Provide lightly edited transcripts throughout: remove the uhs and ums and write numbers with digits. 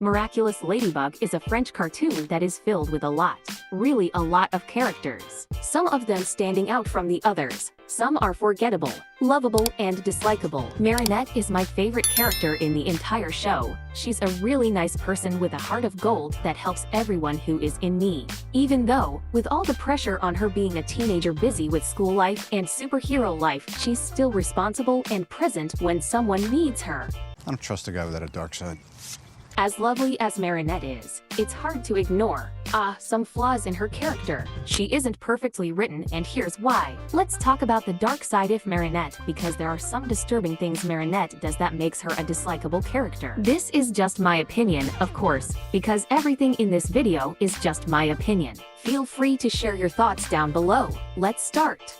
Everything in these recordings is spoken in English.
Miraculous Ladybug is a French cartoon that is filled with really a lot of characters. Some of them standing out from the others. Some are forgettable, lovable, and dislikable. Marinette is my favorite character in the entire show. She's a really nice person with a heart of gold that helps everyone who is in need. Even though, with all the pressure on her being a teenager busy with school life and superhero life, she's still responsible and present when someone needs her. I don't trust a guy without a dark side. As lovely as Marinette is, it's hard to ignore some flaws in her character. She isn't perfectly written, and here's why. Let's talk about the dark side of Marinette, because there are some disturbing things Marinette does that makes her a dislikable character. This is just my opinion, of course, because everything in this video is just my opinion. Feel free to share your thoughts down below. Let's start.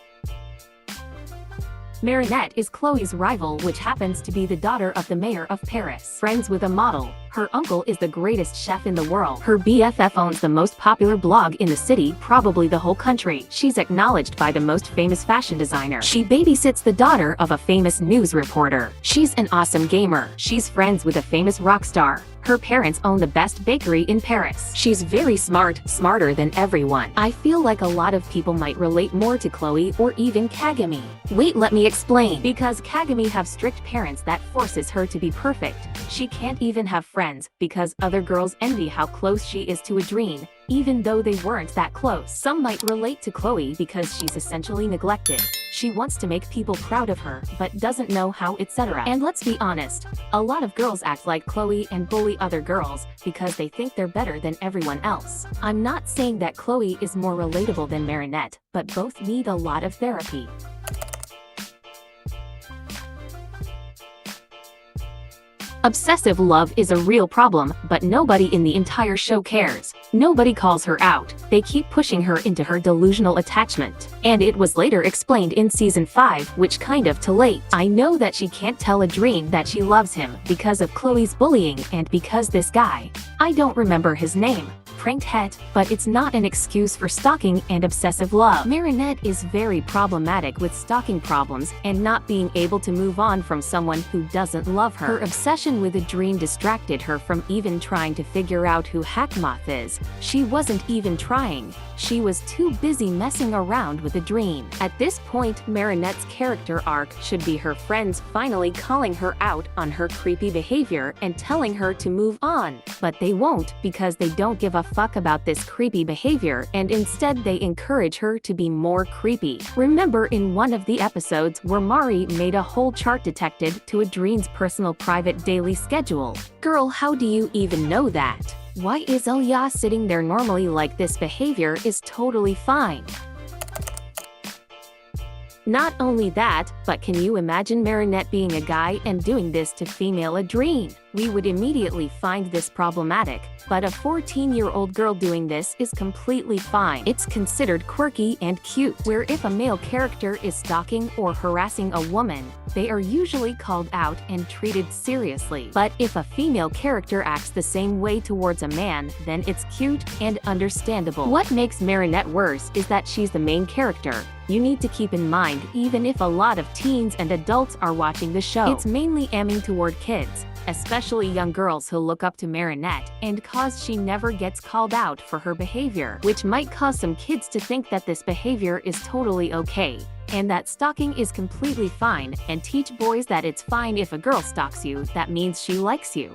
Marinette is Chloe's rival, which happens to be the daughter of the mayor of Paris. Friends with a model, her uncle is the greatest chef in the world. Her BFF owns the most popular blog in the city, probably the whole country. She's acknowledged by the most famous fashion designer. She babysits the daughter of a famous news reporter. She's an awesome gamer. She's friends with a famous rock star. Her parents own the best bakery in Paris. She's very smart, smarter than everyone. I feel like a lot of people might relate more to Chloe or even Kagami. Wait, let me explain. Because Kagami have strict parents that forces her to be perfect. She can't even have friends because other girls envy how close she is to Adrien, even though they weren't that close. Some might relate to Chloe because she's essentially neglected. She wants to make people proud of her, but doesn't know how, etc. And let's be honest, a lot of girls act like Chloe and bully other girls because they think they're better than everyone else. I'm not saying that Chloe is more relatable than Marinette, but both need a lot of therapy. Obsessive love is a real problem, but nobody in the entire show cares. Nobody calls her out. They keep pushing her into her delusional attachment. And it was later explained in season 5, which kind of too late. I know that she can't tell Adrien that she loves him because of Chloe's bullying and because this guy, I don't remember his name, pranked Het, but it's not an excuse for stalking and obsessive love. Marinette is very problematic with stalking problems and not being able to move on from someone who doesn't love her. Her obsession with Adrien distracted her from even trying to figure out who Hackmoth is. She wasn't even trying. She was too busy messing around with Adrien. At this point, Marinette's character arc should be her friends finally calling her out on her creepy behavior and telling her to move on. But they won't because they don't give a fuck about this creepy behavior, and instead they encourage her to be more creepy. Remember in one of the episodes where Mari made a whole chart detected to Adrien's personal private daily schedule? Girl, how do you even know that? Why is Elia sitting there normally like this behavior is totally fine? Not only that, but can you imagine Marinette being a guy and doing this to female Adrien? We would immediately find this problematic, but a 14-year-old girl doing this is completely fine. It's considered quirky and cute, where if a male character is stalking or harassing a woman, they are usually called out and treated seriously. But if a female character acts the same way towards a man, then it's cute and understandable. What makes Marinette worse is that she's the main character. You need to keep in mind, even if a lot of teens and adults are watching the show, it's mainly aiming toward kids, especially young girls who look up to Marinette, and cause she never gets called out for her behavior, which might cause some kids to think that this behavior is totally okay, and that stalking is completely fine, and teach boys that it's fine if a girl stalks you, that means she likes you.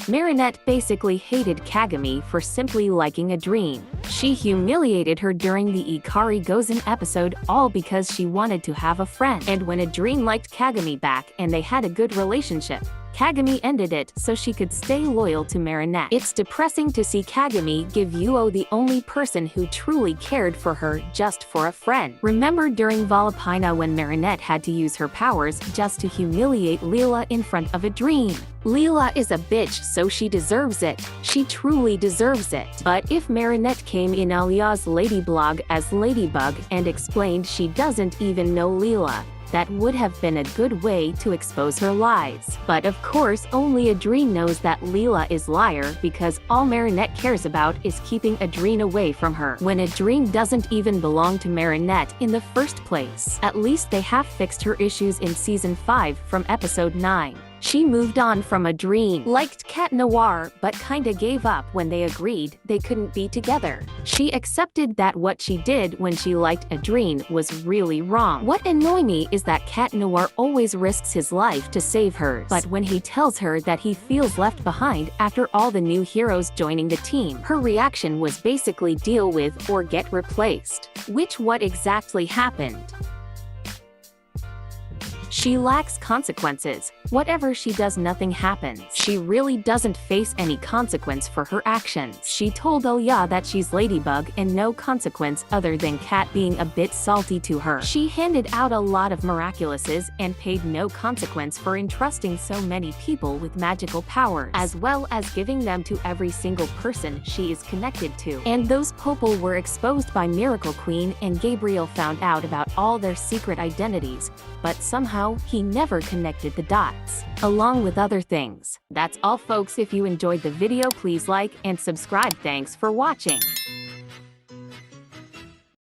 Marinette basically hated Kagami for simply liking Adrien. She humiliated her during the Ikari Gozen episode, all because she wanted to have a friend. And when Adrien liked Kagami back and they had a good relationship, Kagami ended it so she could stay loyal to Marinette. It's depressing to see Kagami give Yuo the only person who truly cared for her just for a friend. Remember during Volapina when Marinette had to use her powers just to humiliate Leela in front of Adrien? Leela is a bitch, so she deserves it. She truly deserves it. But if Marinette came in Alia's lady blog as Ladybug and explained she doesn't even know Leela, that would have been a good way to expose her lies. But of course, only Adrien knows that Leela is liar because all Marinette cares about is keeping Adrien away from her, when Adrien doesn't even belong to Marinette in the first place. At least they have fixed her issues in season 5 from episode 9. She moved on from Adrien, liked Cat Noir, but kinda gave up when they agreed they couldn't be together. She accepted that what she did when she liked Adrien was really wrong. What annoys me is that Cat Noir always risks his life to save hers. But when he tells her that he feels left behind after all the new heroes joining the team, her reaction was basically deal with or get replaced. Which what exactly happened? She lacks consequences. Whatever she does, nothing happens. She really doesn't face any consequence for her actions. She told Oya that she's Ladybug and no consequence other than Cat being a bit salty to her. She handed out a lot of miraculuses and paid no consequence for entrusting so many people with magical powers, as well as giving them to every single person she is connected to. And those people were exposed by Miracle Queen, and Gabriel found out about all their secret identities, but somehow he never connected the dots, along with other things. That's all folks. If you enjoyed the video, please like and subscribe. Thanks for watching.